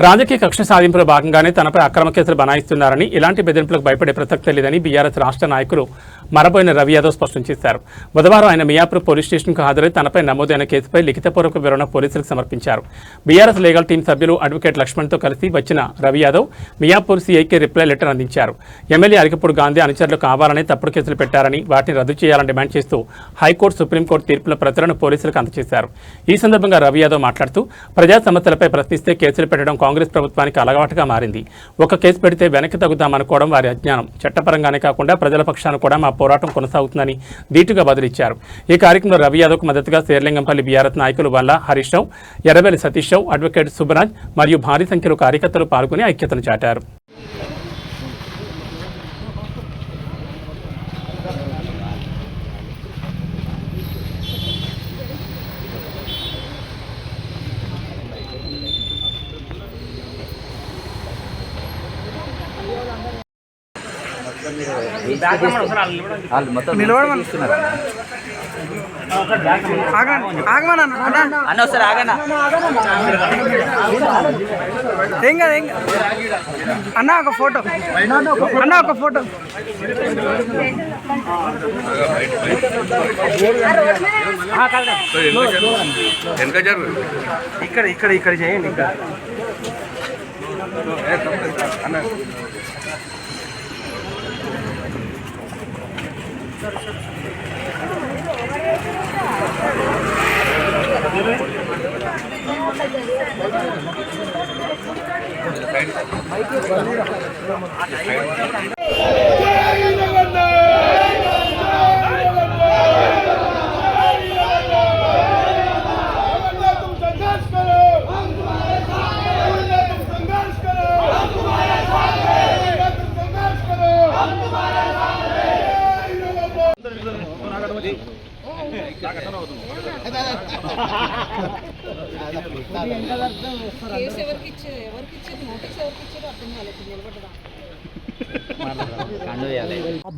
రాజకీయ కక్ష సాధింపులో భాగంగానే తనపై అక్రమ కేసులు బనాయిస్తున్నారని, ఇలాంటి బెదిరింపులకు భయపడే ప్రసక్తే లేదని బీఆర్ఎస్ రాష్ట్ర నాయకులు మరబోయిన రవి యాదవ్ స్పష్టం చేశారు. బుధవారం ఆయన మియాపూర్ పోలీస్ స్టేషన్కు హాజరై తనపై నమోదైన కేసుపై లిఖితపూర్వక వివరణ పోలీసులకు సమర్పించారు. బీఆర్ఎస్ లీగల్ టీం సభ్యులు అడ్వకేట్ లక్ష్మణ్తో కలిసి వచ్చిన రవి యాదవ్ మియాపూర్ సీఐకి రిప్లై లెటర్ అందించారు. ఎమ్మెల్యే అరికపూడి గాంధీ అనుచరులు కావాలని తప్పుడు కేసులు పెట్టారని, వాటిని రద్దు చేయాలని డిమాండ్ చేస్తూ హైకోర్టు, సుప్రీంకోర్టు తీర్పుల ప్రతులను పోలీసులకు అందజేశారు. ఈ సందర్భంగా రవి యాదవ్ మాట్లాడుతూ, ప్రజా సమస్యలపై ప్రశ్నిస్తే కేసులు పెట్టడం కాంగ్రెస్ ప్రభుత్వానికి అలవాటుగా మారింది. ఒక కేసు పెడితే వెనక్కి తగ్గుతామనుకోవడం వారి అజ్ఞానం. చట్టపరంగానే కాకుండా ప్రజల పక్షాన కూడా మా పోరాటం కొనసాగుతుందని ధీటుగా బదిలిచ్చారు. ఈ కార్యక్రమంలో రవి యాదవ్కు మద్దతుగా శేర్లింగంపల్లి బీఆర్ఎస్ నాయకులు వల్ల హరీష్ రావు, ఎర్రబెల్లి సతీష్ రావు, అడ్వకేట్ సుబ్బరాజ్ మరియు భారీ సంఖ్యలో కార్యకర్తలు పాల్గొని ఐక్యతను చాటారు. అన్న ఒకసారి ఆగన్నా ఏం కాదు అన్న ఒక ఫోటో ఇక్కడ చేయండి. ఇక్కడ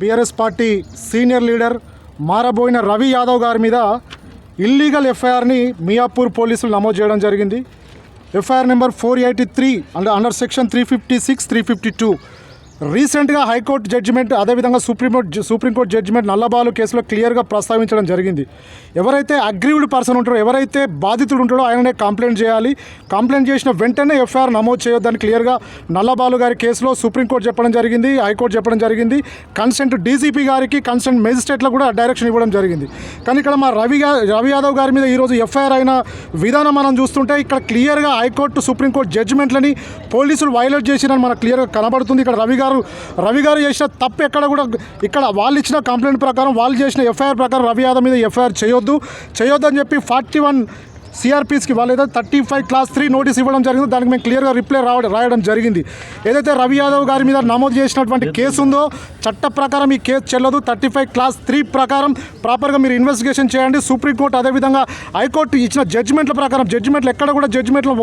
BRS party senior leader Maraboina Ravi Yadav గారి మీద ఇల్లీగల్ ఎఫ్ఐఆర్ని మియాపూర్ పోలీసులు నమోదు చేయడం జరిగింది. FIR number 483 under section 356, 352. రీసెంట్గా హైకోర్టు జడ్జిమెంట్, అదేవిధంగా సుప్రీంకోర్టు జడ్జిమెంట్ నల్లబాలు కేసులో క్లియర్గా ప్రస్తావించడం జరిగింది. ఎవరైతే అగ్రీవ్డ్ పర్సన్ ఉంటారో, ఎవరైతే బాధితుడు ఉంటాడో ఆయననే కంప్లైంట్ చేయాలి. కంప్లైంట్ చేసిన వెంటనే ఎఫ్ఐఆర్ నమోదు చేయొద్దని క్లియర్గా నల్లబాలు గారి కేసులో సుప్రీంకోర్టు చెప్పడం జరిగింది, హైకోర్టు చెప్పడం జరిగింది. కన్సెంట్ డీసీపీ గారికి, కన్సెంట్ మేజిస్ట్రేట్లకు కూడా డైరెక్షన్ ఇవ్వడం జరిగింది. కానీ ఇక్కడ మా రవి యాదవ్ గారి మీద ఈరోజు ఎఫ్ఐఆర్ అయిన విధానం మనం చూస్తుంటే ఇక్కడ క్లియర్గా హైకోర్టు, సుప్రీంకోర్టు జడ్జిమెంట్లని పోలీసులు వైలేట్ చేసిరని మనకు క్లియర్గా కనబడుతుంది. ఇక్కడ రవి గారు చేసిన తప్పు ఎక్కడ కూడా, ఇక్కడ వాళ్ళు ఇచ్చిన కంప్లైంట్ ప్రకారం, వాళ్ళు చేసిన ఎఫ్ఐఆర్ ప్రకారం రవి యాదవ్ మీద ఎఫ్ఐఆర్ చేయొద్దని చెప్పి 41 సిఆర్పీస్కి వాళ్ళు ఏదైతే 35 క్లాస్ 3 నోటీస్ ఇవ్వడం జరిగిందో దానికి మేము క్లియర్గా రిప్లై రాయడం జరిగింది. ఏదైతే రవి యాదవ్ గారి మీద నమోదు చేసినటువంటి కేసు ఉందో చట్ట ప్రకారం ఈ కేసు చెల్లదు. 35 క్లాస్ 3 ప్రకారం ప్రాపర్గా మీరు ఇన్వెస్టిగేషన్ చేయండి. సుప్రీంకోర్టు, అదేవిధంగా హైకోర్టు ఇచ్చిన జడ్జిమెంట్ల ప్రకారం, జడ్జిమెంట్లు ఎక్కడ కూడా జడ్జిమెంట్లో